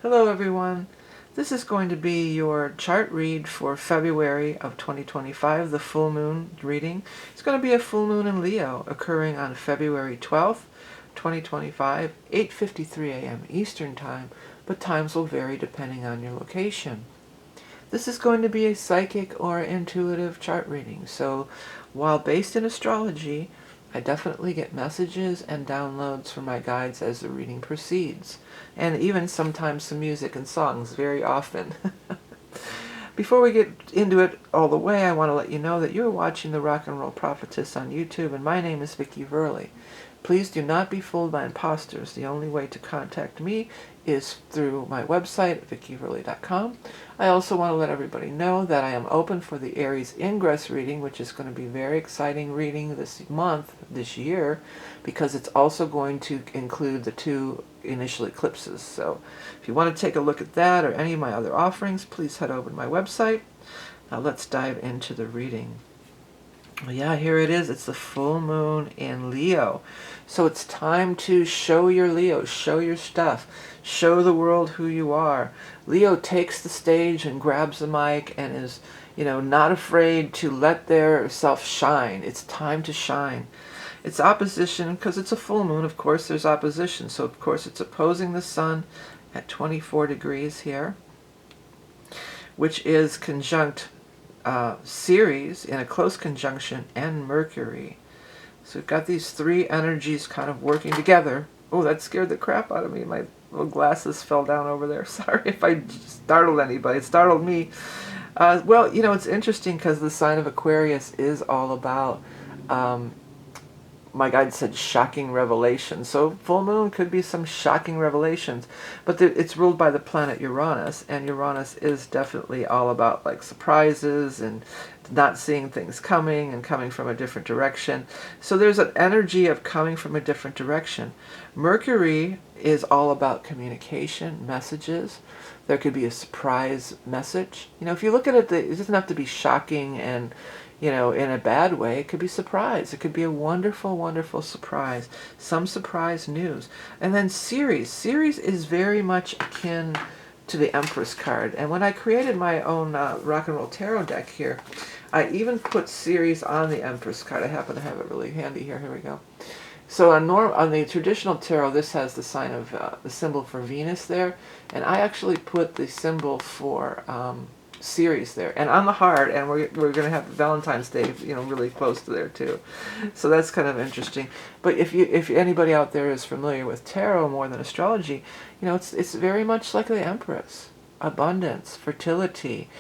Hello everyone. This is going to be your chart read for February of 2025, the full moon reading. It's going to be a full moon in Leo occurring on February 12th, 2025, 8:53 a.m. Eastern Time, but times will vary depending on your location. This is going to be a psychic or intuitive chart reading, so while based in astrology, I definitely get messages and downloads from my guides as the reading proceeds, and even sometimes some music and songs, very often. Before we get into it all the way, I want to let you know that you're watching the Rock and Roll Prophetess on YouTube, and my name is Vickieverlie. Please do not be fooled by imposters. The only way to contact me is through my website, vickieverlie.com. I also want to let everybody know that I am open for the Aries Ingress reading, which is going to be a very exciting reading this month, this year, because it's also going to include the two initial eclipses. So if you want to take a look at that or any of my other offerings, please head over to my website. Now let's dive into the reading. Yeah, here it is. It's the full moon in Leo. So it's time to show your Leo, show your stuff, show the world who you are. Leo takes the stage and grabs the mic and is, not afraid to let their self shine. It's time to shine. It's opposition because it's a full moon. Of course, there's opposition. So, of course, it's opposing the sun at 24 degrees here, which is conjunct Ceres in a close conjunction and Mercury. So we've got these three energies kind of working together. Oh, that scared the crap out of me. My little glasses fell down over there. Sorry if I startled anybody. It startled me. Well, it's interesting because the sign of Aquarius is all about, my guide said, shocking revelations. So full moon could be some shocking revelations, but it's ruled by the planet Uranus, and Uranus is definitely all about like surprises and not seeing things coming and coming from a different direction. So there's an energy of coming from a different direction. Mercury is all about communication, messages. There could be a surprise message. If you look at it, it doesn't have to be shocking and in a bad way. It could be surprise. It could be a wonderful, wonderful surprise. Some surprise news. And then Ceres. Ceres is very much akin to the Empress card. And when I created my own rock and roll tarot deck here, I even put Ceres on the Empress card. I happen to have it really handy here. Here we go. So on the traditional tarot, this has the sign of the symbol for Venus there. And I actually put the symbol for Ceres there, and on the heart, and we're going to have Valentine's Day, really close to there too. So that's kind of interesting. But if anybody out there is familiar with tarot more than astrology, it's very much like the Empress, abundance, fertility.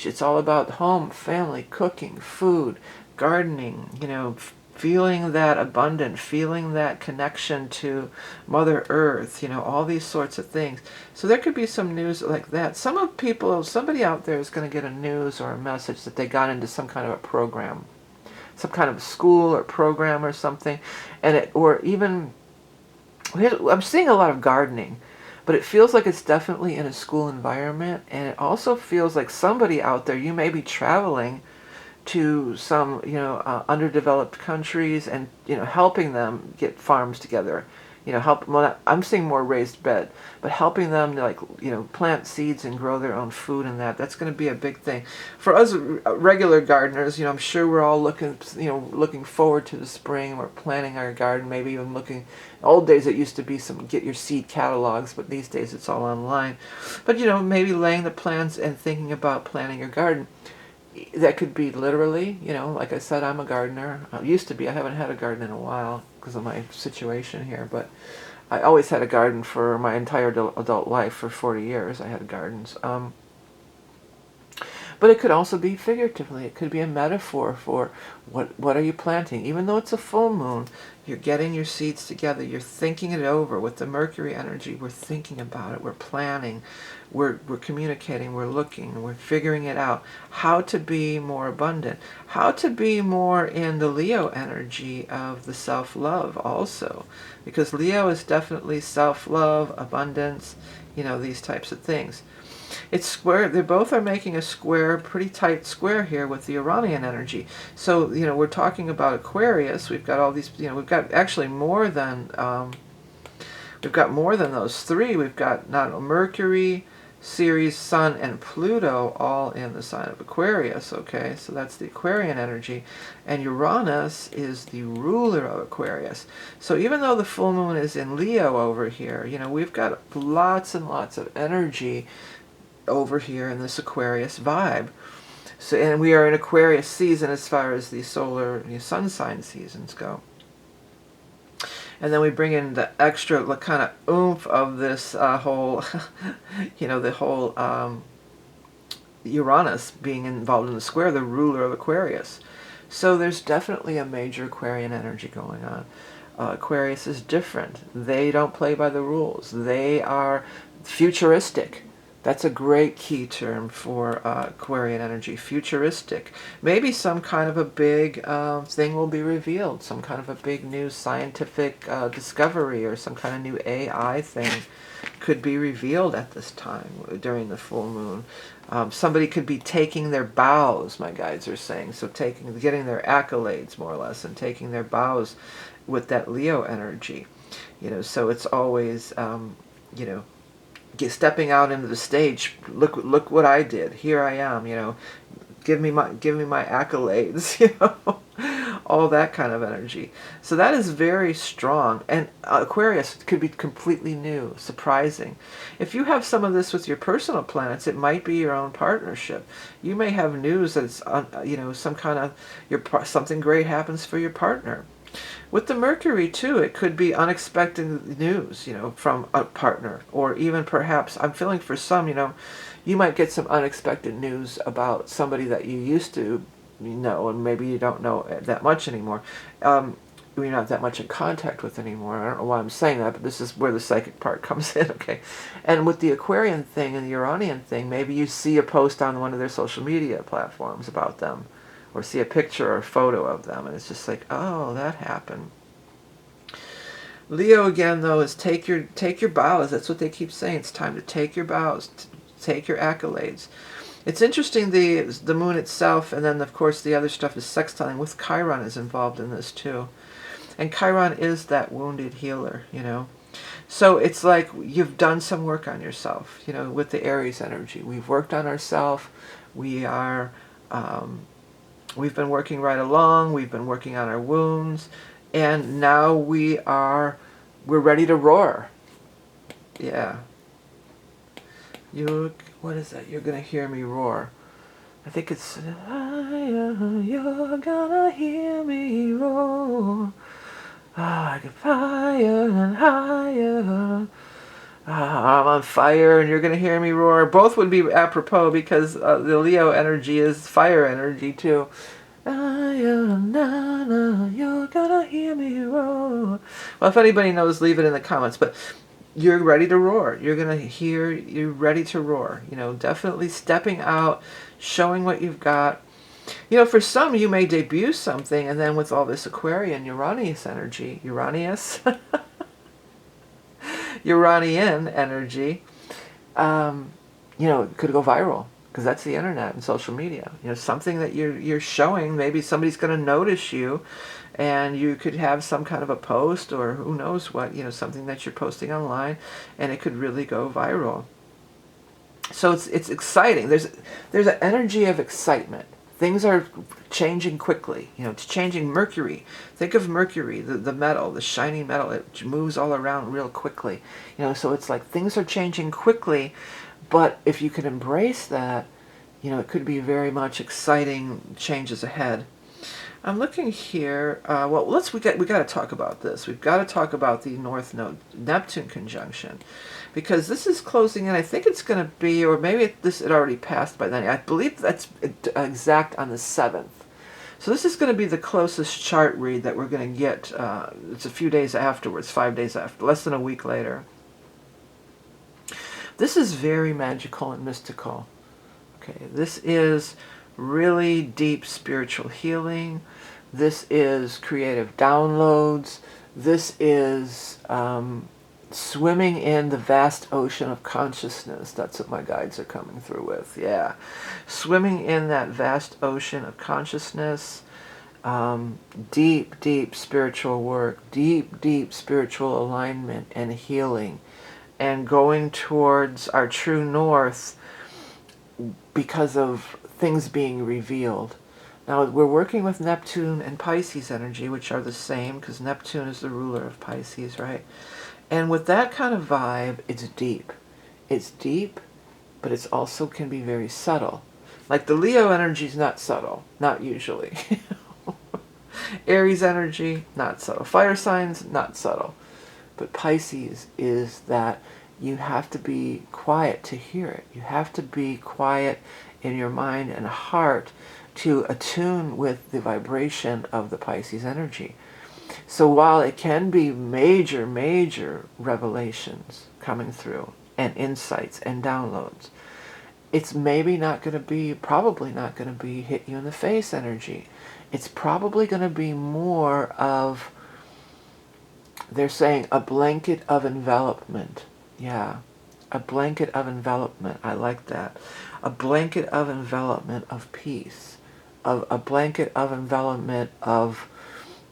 It's all about home, family, cooking, food, gardening. Feeling that abundant, feeling that connection to Mother Earth, all these sorts of things. So there could be some news like that. Somebody out there is going to get a news or a message that they got into some kind of a program, some kind of school or program or something, or even, I'm seeing a lot of gardening, but it feels like it's definitely in a school environment, and it also feels like somebody out there, you may be traveling to some underdeveloped countries and helping them get farms together, I'm seeing more raised bed, but helping them to plant seeds and grow their own food, and that's going to be a big thing for us regular gardeners. I'm sure we're all looking forward to the spring. We're planting our garden, maybe even looking. Old days it used to be get your seed catalogs, but these days it's all online. But maybe laying the plans and thinking about planting your garden. That could be literally, like I said, I'm a gardener. I used to be. I haven't had a garden in a while because of my situation here, but I always had a garden for my entire adult life. For 40 years I had gardens. But it could also be figuratively. It could be a metaphor for what are you planting. Even though it's a full moon, you're getting your seeds together. You're thinking it over with the Mercury energy. We're thinking about it. We're planning. We're communicating. We're looking. We're figuring it out. How to be more abundant. How to be more in the Leo energy of the self-love also. Because Leo is definitely self-love, abundance, these types of things. It's square. They both are making a square, pretty tight square here with the Uranian energy. So, we're talking about Aquarius. We've got all these, we've got actually more than we've got more than those three. We've got not Mercury, Ceres, Sun, and Pluto all in the sign of Aquarius, okay? So that's the Aquarian energy. And Uranus is the ruler of Aquarius. So even though the full moon is in Leo over here, you know, we've got lots and lots of energy over here in this Aquarius vibe. So, and we are in Aquarius season as far as the solar, sun sign seasons go. And then we bring in the extra kind of oomph of this whole, the whole Uranus being involved in the square, the ruler of Aquarius. So there's definitely a major Aquarian energy going on. Aquarius is different. They don't play by the rules. They are futuristic. That's a great key term for Aquarian energy, futuristic. Maybe some kind of a big thing will be revealed, some kind of a big new scientific discovery or some kind of new AI thing could be revealed at this time during the full moon. Somebody could be taking their bows, my guides are saying, so getting their accolades more or less and taking their bows with that Leo energy. So it's always, stepping out into the stage. Look what I did. Here I am. Give me my accolades. All that kind of energy. So that is very strong. And Aquarius could be completely new, surprising. If you have some of this with your personal planets, it might be your own partnership. You may have news that's some kind of something great happens for your partner. With the Mercury, too, it could be unexpected news, from a partner. Or even perhaps, I'm feeling for some, you might get some unexpected news about somebody that you used to know, and maybe you don't know that much anymore. You're not that much in contact with anymore. I don't know why I'm saying that, but this is where the psychic part comes in, okay? And with the Aquarian thing and the Uranian thing, maybe you see a post on one of their social media platforms about them, or see a picture or a photo of them, and it's just like, oh, that happened. Leo again, though, is take your bows. That's what they keep saying. It's time to take your bows, take your accolades. It's interesting, the moon itself, and then of course the other stuff is sextiling with Chiron is involved in this too. And Chiron is that wounded healer, So it's like you've done some work on yourself, with the Aries energy. We've worked on ourselves. We are. We've been working right along. We've been working on our wounds, and now we're ready to roar. Yeah. What is that? You're gonna hear me roar. I think it's you're gonna hear me roar. I get higher and higher. I'm on fire and you're going to hear me roar. Both would be apropos because the Leo energy is fire energy too. You're going to hear me roar. Well, if anybody knows, leave it in the comments. But you're ready to roar. You're ready to roar. Definitely stepping out, showing what you've got. For some, you may debut something, and then with all this Aquarian, Uranian energy, Uranian energy, it could go viral because that's the internet and social media. Something that you're showing, maybe somebody's going to notice you, and you could have some kind of a post or who knows what, something that you're posting online, and it could really go viral. So it's exciting. There's an energy of excitement. Things are changing quickly. It's changing. Mercury. Think of Mercury, the metal, the shiny metal. It moves all around real quickly. So it's like things are changing quickly, but if you can embrace that, it could be very much exciting changes ahead. I'm looking here. Well, we got to talk about this. We've got to talk about the North Node Neptune conjunction, because this is closing in. I think it's going to be, or maybe it already passed by then. I believe that's exact on the 7th. So this is going to be the closest chart read that we're going to get. It's a few days afterwards, 5 days after, less than a week later. This is very magical and mystical. Okay, this is really deep spiritual healing. This is creative downloads. This is swimming in the vast ocean of consciousness. That's what my guides are coming through with. Yeah. Swimming in that vast ocean of consciousness. Deep, deep spiritual work, deep, deep spiritual alignment and healing, and going towards our true north because of things being revealed. Now, we're working with Neptune and Pisces energy, which are the same, because Neptune is the ruler of Pisces, right? And with that kind of vibe, it's deep. It's deep, but it's also can be very subtle. Like the Leo energy is not subtle, not usually. Aries energy, not subtle. Fire signs, not subtle. But Pisces is that you have to be quiet to hear it. You have to be quiet in your mind and heart to attune with the vibration of the Pisces energy. So while it can be major, major revelations coming through and insights and downloads, it's maybe not going to be, probably not going to be hit you in the face energy. It's probably going to be more of, they're saying, a blanket of envelopment. Yeah, a blanket of envelopment. I like that. A blanket of envelopment of peace. Of a blanket of envelopment of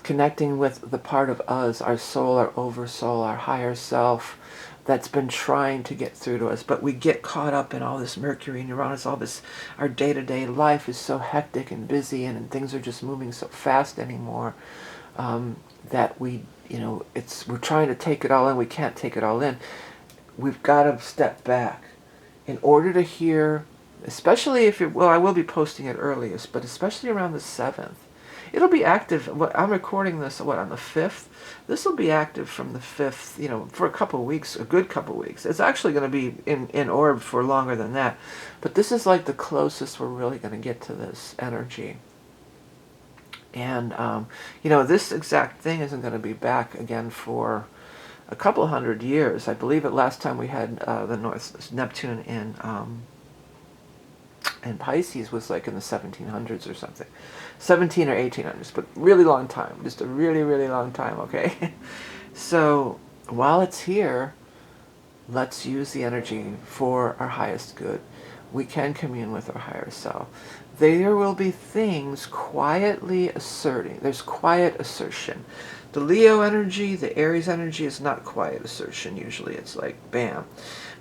connecting with the part of us, our soul, our oversoul, our higher self, that's been trying to get through to us. But we get caught up in all this Mercury and Uranus, all this, our day-to-day life is so hectic and busy, and things are just moving so fast anymore, that we, we're trying to take it all in, we can't take it all in. We've got to step back in order to hear, especially if well, I will be posting it earliest, but especially around the 7th. It'll be active. I'm recording this, on the 5th? This will be active from the 5th, for a couple of weeks, a good couple of weeks. It's actually going to be in orb for longer than that. But this is like the closest we're really going to get to this energy. And, this exact thing isn't going to be back again for a couple hundred years. I believe it last time we had the North Neptune in Pisces was like in the 1700s or something. 17 or 1800s, but really long time. Just a really, really long time, okay? So while it's here, let's use the energy for our highest good. We can commune with our higher self. There will be things quietly asserting. There's quiet assertion. The Leo energy, the Aries energy is not quiet assertion usually. It's like, bam.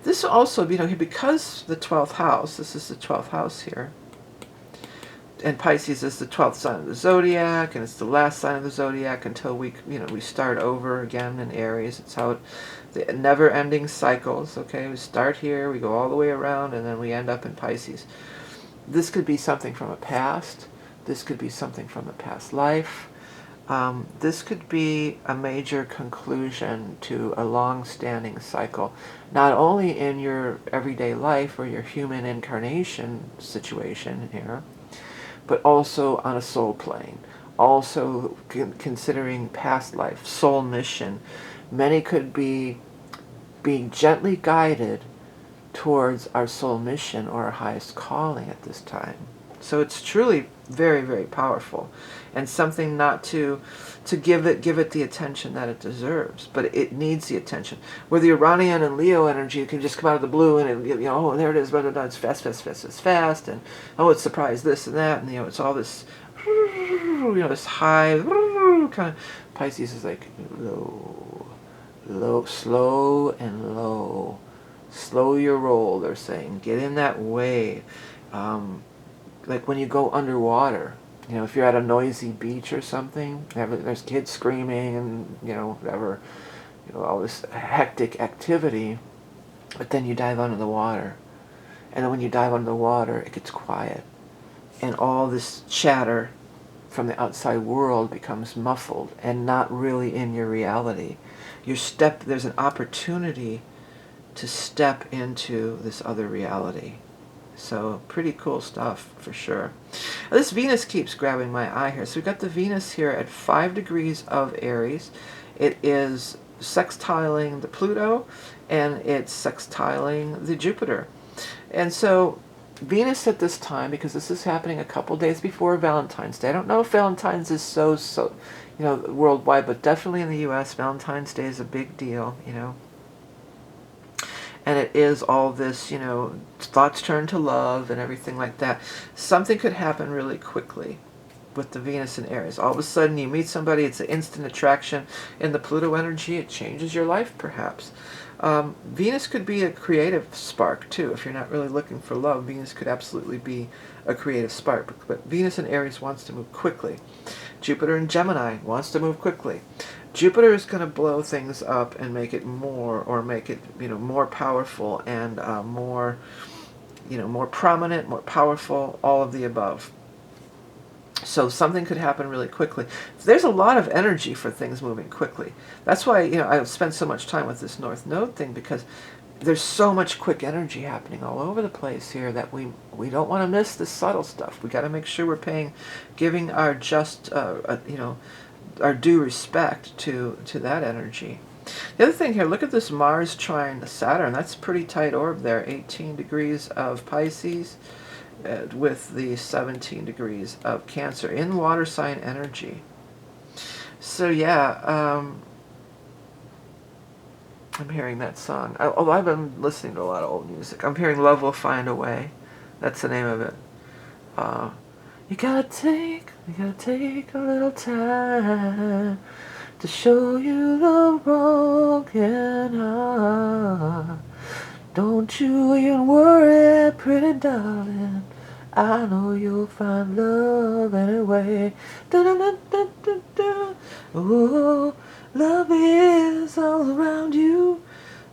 This also, because the 12th house, this is the 12th house here, and Pisces is the 12th sign of the zodiac, and it's the last sign of the zodiac until we start over again in Aries. It's how the never-ending cycles, okay? We start here, we go all the way around, and then we end up in Pisces. This could be something from a past. This could be something from a past life. This could be a major conclusion to a long-standing cycle, not only in your everyday life or your human incarnation situation here, but also on a soul plane, also considering past life, soul mission. Many could be being gently guided towards our soul mission or our highest calling at this time. So it's truly very, very powerful, and something not to give it the attention that it deserves, but it needs the attention. Where the Uranian and Leo energy can just come out of the blue and oh, there it is, blah, blah, blah, it's fast, and oh, it's surprise this and that, and it's all this, this high kind of. Pisces is like low, slow and low. Slow your roll, they're saying. Get in that wave. Like when you go underwater, if you're at a noisy beach or something, there's kids screaming and, whatever, all this hectic activity, but then you dive under the water. And then when you dive under the water, it gets quiet. And all this chatter from the outside world becomes muffled and not really in your reality. There's an opportunity to step into this other reality. So pretty cool stuff for sure. This Venus keeps grabbing my eye here. So we've got the Venus here at 5 degrees of Aries. It is sextiling the Pluto, and it's sextiling the Jupiter. And so Venus at this time, because this is happening a couple days before Valentine's Day. I don't know if Valentine's is so worldwide, but definitely in the U.S., Valentine's Day is a big deal, And it is all this, thoughts turn to love and everything like that. Something could happen really quickly. with the Venus and Aries. All of a sudden you meet somebody, it's an instant attraction. In the Pluto energy, it changes your life perhaps. Venus could be a creative spark too. If you're not really looking for love, Venus could absolutely be a creative spark. But Venus in Aries wants to move quickly. Jupiter in Gemini wants to move quickly. Jupiter is going to blow things up and make it more, or make it, more powerful and more, more prominent, more powerful, all of the above. So something could happen really quickly. There's a lot of energy for things moving quickly. That's why, I spend so much time with this North Node thing, because there's so much quick energy happening all over the place here that we don't want to miss the subtle stuff. We got to make sure we're giving our just, our due respect to that energy. The other thing here, look at this Mars trine Saturn. That's a pretty tight orb there, 18 degrees of Pisces. With the 17 degrees of Cancer in water sign energy. So yeah, I'm hearing that song. Although I've been listening to a lot of old music. I'm hearing Love Will Find a Way. That's the name of it. You gotta take a little time to show you the broken heart. Don't you even worry, pretty darling. I know you'll find love anyway. Oh, love is all around you.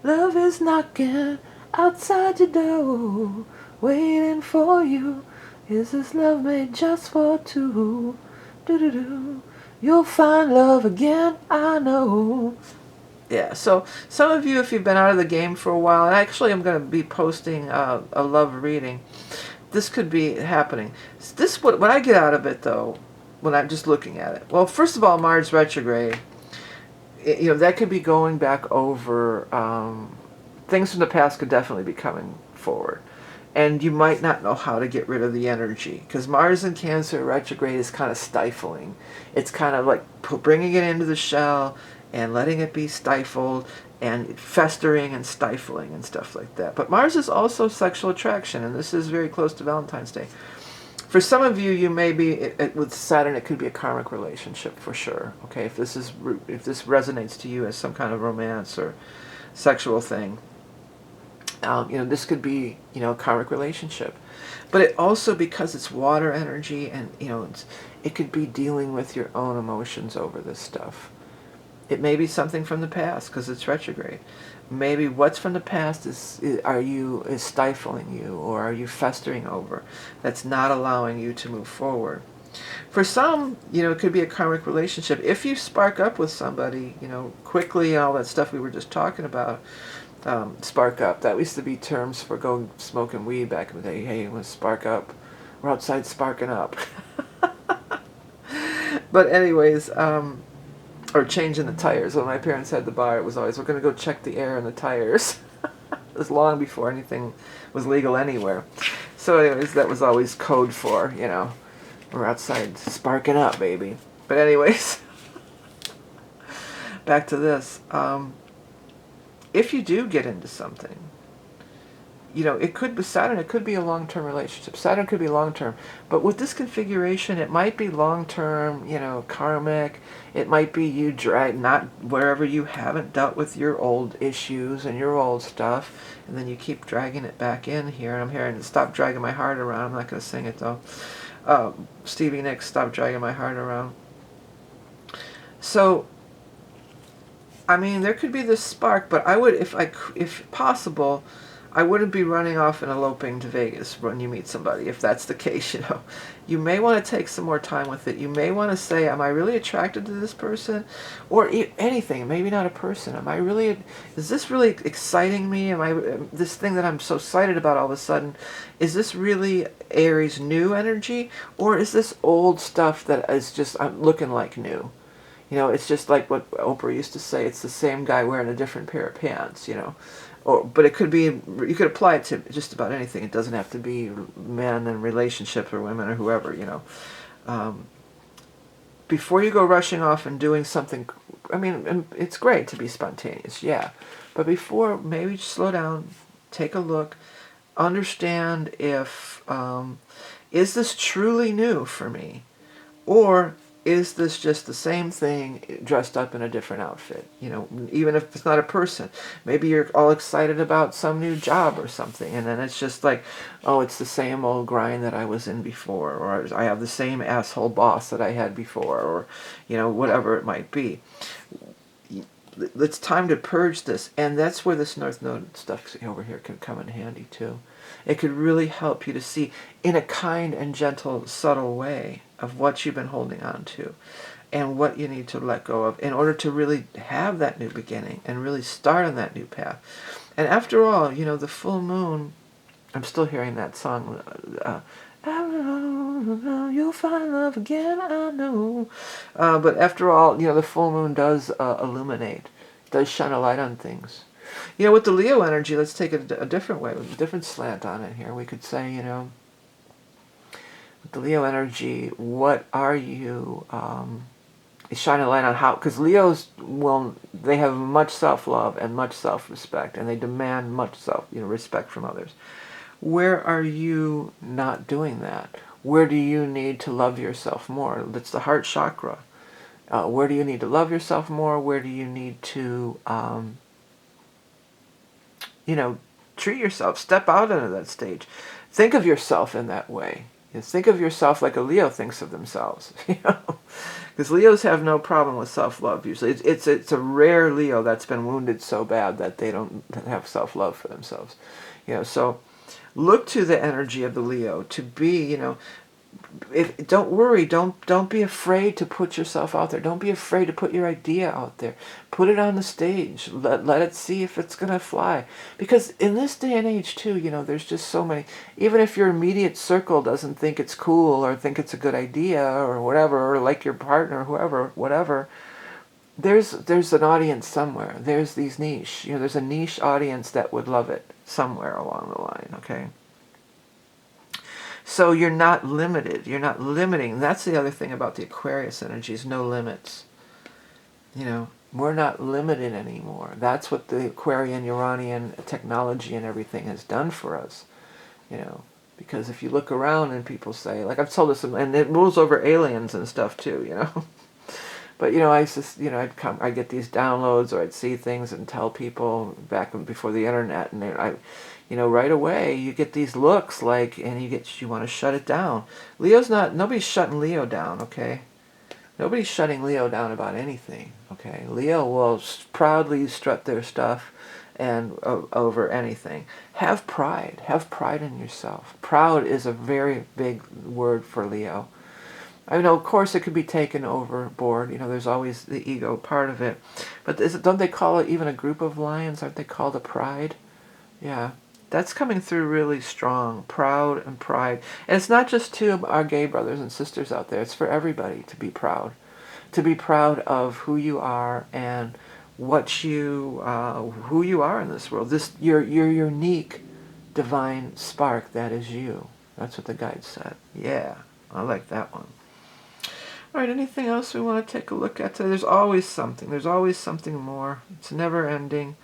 Love is knocking outside your door, waiting for you. Is this love made just for two? You'll find love again, I know. Yeah, so some of you, if you've been out of the game for a while, and actually I'm going to be posting a love reading. This could be happening. What I get out of it, though, when I'm just looking at it. Well, first of all, Mars retrograde, that could be going back over, things from the past could definitely be coming forward. And you might not know how to get rid of the energy, because Mars in Cancer retrograde is kind of stifling. It's kind of like bringing it into the shell and letting it be stifled and festering and stifling and stuff like that. But Mars is also sexual attraction, and this is very close to Valentine's Day. For some of you, you may be, with Saturn, it could be a karmic relationship for sure. Okay, if this resonates to you as some kind of romance or sexual thing, this could be, a karmic relationship. But it also, because it's water energy, and it could be dealing with your own emotions over this stuff. It may be something from the past because it's retrograde. Maybe what's from the past is stifling you, or are you festering over, that's not allowing you to move forward. For some, it could be a karmic relationship. If you spark up with somebody, quickly, all that stuff we were just talking about, spark up. That used to be terms for going smoking weed back in the day. Hey, you want to spark up? We're outside sparking up. But anyways, or changing the tires. When my parents had the bar, it was always, we're going to go check the air in the tires. It was long before anything was legal anywhere. So anyways, that was always code for, we're outside sparking up, baby. But anyways, back to this. If you do get into something, it could be Saturn, it could be a long-term relationship. Saturn could be long-term. But with this configuration, it might be long-term, karmic. It might be you not wherever you haven't dealt with your old issues and your old stuff, and then you keep dragging it back in here. And I'm hearing, stop dragging my heart around. I'm not going to sing it, though. Stevie Nicks, stop dragging my heart around. So, there could be this spark, but I would, if possible, I wouldn't be running off and eloping to Vegas when you meet somebody, if that's the case, You may want to take some more time with it. You may want to say, am I really attracted to this person? Or anything, maybe not a person. Is this really exciting me? This thing that I'm so excited about all of a sudden, is this really Aries new energy? Or is this old stuff that is just, I'm looking like new? It's just like what Oprah used to say, it's the same guy wearing a different pair of pants, But it could be, you could apply it to just about anything. It doesn't have to be men and relationships or women or whoever, Before you go rushing off and doing something, it's great to be spontaneous, yeah. But before, maybe just slow down, take a look, understand if, is this truly new for me? Or is this just the same thing dressed up in a different outfit? You know, even if it's not a person. Maybe you're all excited about some new job or something, and then it's just like, oh, it's the same old grind that I was in before, or I have the same asshole boss that I had before, or, you know, whatever it might be. It's time to purge this, and that's where this North Node stuff over here can come in handy too. It could really help you to see in a kind and gentle, subtle way of what you've been holding on to and what you need to let go of in order to really have that new beginning and really start on that new path. And after all, you know, the full moon, I'm still hearing that song, you'll find love again, I know. But after all, you know, the full moon does illuminate, does shine a light on things. You know, with the Leo energy, let's take it a different way, with a different slant on it here. We could say, you know, with the Leo energy, what are you, shine a light on how, because Leos they have much self-love and much self-respect, and they demand much respect from others. Where are you not doing that? Where do you need to love yourself more? That's the heart chakra. Where do you need to love yourself more? Where do you need to, you know, treat yourself? Step out into that stage. Think of yourself in that way. You think of yourself like a Leo thinks of themselves. You know, because Leos have no problem with self-love usually. It's a rare Leo that's been wounded so bad that they don't have self-love for themselves. You know, so look to the energy of the Leo to be, you know, don't worry, don't be afraid to put yourself out there. Don't be afraid to put your idea out there. Put it on the stage. Let it see if it's going to fly. Because in this day and age too, you know, there's just so many, even if your immediate circle doesn't think it's cool or think it's a good idea or whatever, or like your partner, whoever, whatever, there's an audience somewhere. There's these niche, you know, there's a niche audience that would love it somewhere along the line, okay? So you're not limited. You're not limiting. That's the other thing about the Aquarius energy is no limits. You know, we're not limited anymore. That's what the Aquarian, Uranian technology and everything has done for us. You know, because if you look around and people say, like I've told this, and it rules over aliens and stuff too, you know. But, you know, I just, you know, I'd get these downloads or I'd see things and tell people back before the internet, and you know, right away you get these looks like, and you want to shut it down. Nobody's shutting Leo down, okay? Nobody's shutting Leo down about anything, okay? Leo will proudly strut their stuff and over anything. Have pride in yourself. Proud is a very big word for Leo. I know, of course, it could be taken overboard. You know, there's always the ego part of it. But don't they call it even a group of lions? Aren't they called a pride? Yeah. That's coming through really strong. Proud and pride. And it's not just to our gay brothers and sisters out there. It's for everybody to be proud. To be proud of who you are and who you are in this world. Your unique divine spark, that is you. That's what the guide said. Yeah, I like that one. All right, anything else we want to take a look at today? There's always something. There's always something more. It's never ending.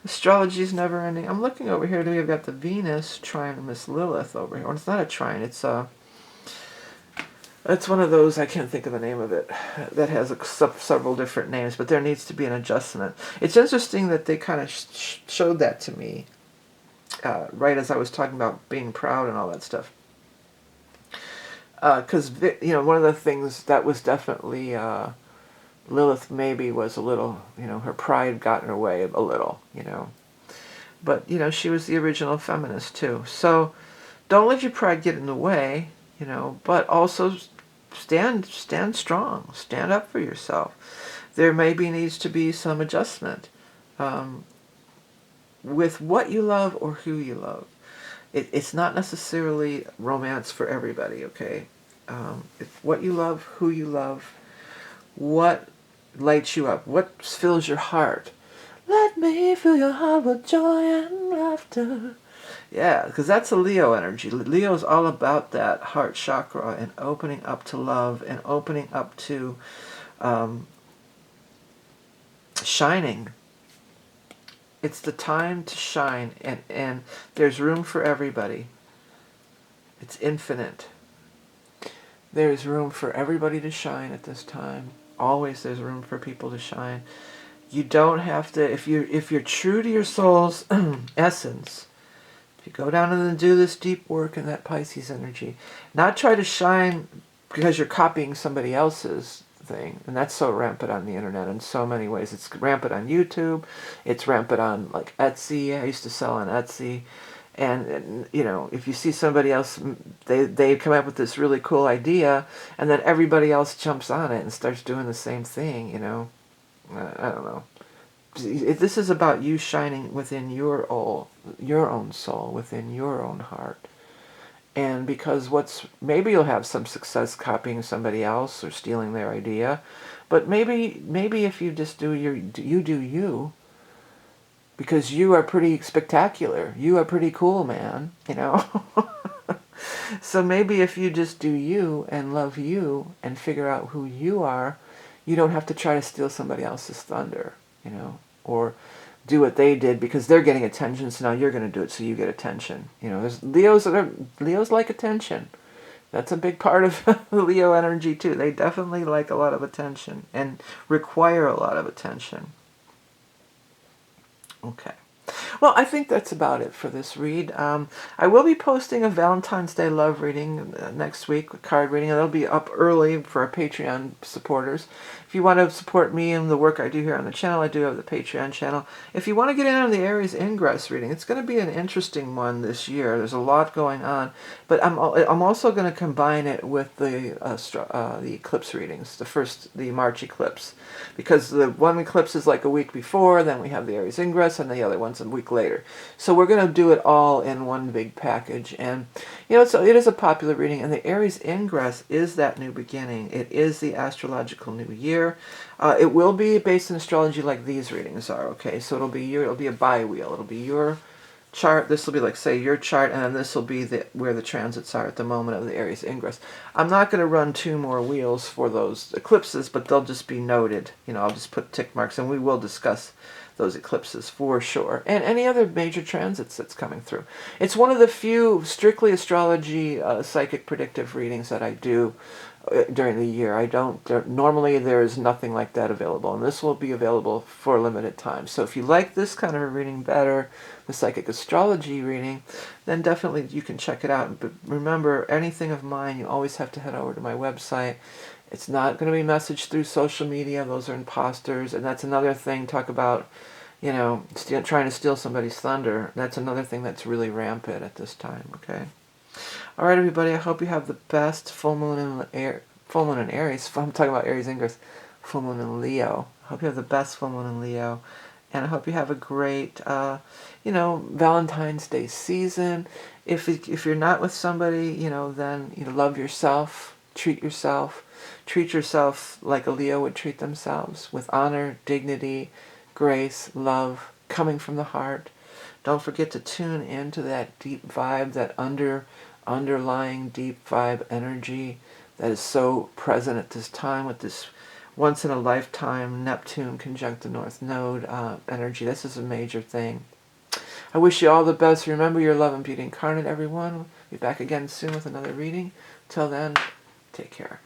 Astrology is never ending. I'm looking over here. We've got the Venus trine Miss Lilith over here. Or it's not a trine. It's one of those, I can't think of the name of it, that has several different names, but there needs to be an adjustment. It's interesting that they kind of showed that to me right as I was talking about being proud and all that stuff. Because, you know, one of the things that was definitely, Lilith maybe was a little, you know, her pride got in her way a little, you know. But, you know, she was the original feminist too. So don't let your pride get in the way, you know, but also stand strong. Stand up for yourself. There maybe needs to be some adjustment with what you love or who you love. It's not necessarily romance for everybody, okay? If what you love, who you love, what lights you up, what fills your heart. Let me fill your heart with joy and laughter. Yeah, because that's a Leo energy. Leo is all about that heart chakra and opening up to love and opening up to shining. It's the time to shine, and there's room for everybody. It's infinite. There's room for everybody to shine at this time. Always there's room for people to shine. You don't have to, if you're true to your soul's essence, if you go down and do this deep work in that Pisces energy, not try to shine because you're copying somebody else's thing. And that's so rampant on the internet in so many ways. It's rampant on YouTube. It's rampant on like Etsy. I used to sell on Etsy. And you know, if you see somebody else, they come up with this really cool idea, and then everybody else jumps on it and starts doing the same thing, you know. I don't know. This is about you shining within your own soul, within your own heart. And because maybe you'll have some success copying somebody else or stealing their idea, but maybe if you just do you, because you are pretty spectacular. You are pretty cool, man, you know. So maybe if you just do you and love you and figure out who you are, you don't have to try to steal somebody else's thunder, you know, or do what they did because they're getting attention, so now you're going to do it so you get attention. You know, there's Leos like attention. That's a big part of the Leo energy too. They definitely like a lot of attention and require a lot of attention. Okay. Well, I think that's about it for this read. I will be posting a Valentine's Day love reading next week, a card reading. It'll be up early for our Patreon supporters. If you want to support me and the work I do here on the channel, I do have the Patreon channel. If you want to get in on the Aries Ingress reading, it's going to be an interesting one this year. There's a lot going on, but I'm also going to combine it with the eclipse readings, the March eclipse, because the one eclipse is like a week before, then we have the Aries Ingress, and the other one's a week later. So we're going to do it all in one big package, and you know, it is a popular reading, and the Aries Ingress is that new beginning. It is the astrological new year. It will be based in astrology like these readings are, okay? So it'll be a bi-wheel. It'll be your chart. This will be like, say, your chart, and then this will be where the transits are at the moment of the Aries Ingress. I'm not going to run 2 more wheels for those eclipses, but they'll just be noted. You know, I'll just put tick marks, and we will discuss those eclipses for sure, and any other major transits that's coming through. It's one of the few strictly astrology psychic predictive readings that I do during the year. Normally there is nothing like that available, and this will be available for a limited time. So if you like this kind of a reading better, the psychic astrology reading, then definitely you can check it out. But remember, anything of mine, you always have to head over to my website. It's not going to be messaged through social media. Those are imposters, and that's another thing. Talk about, you know, trying to steal somebody's thunder. That's another thing that's really rampant at this time, okay? All right, everybody, I hope you have the best full moon in Aries. I'm talking about Aries Ingress, full moon in Leo. I hope you have the best full moon in Leo. And I hope you have a great, you know, Valentine's Day season. If you're not with somebody, you know, then you know, love yourself, treat yourself like a Leo would treat themselves, with honor, dignity, grace, love, coming from the heart. Don't forget to tune into that deep vibe, that underlying deep vibe energy that is so present at this time with this once in a lifetime Neptune conjunct the North Node energy. This is a major thing. I wish you all the best. Remember your love and beauty incarnate, everyone. Be back again soon with another reading. Till then, take care.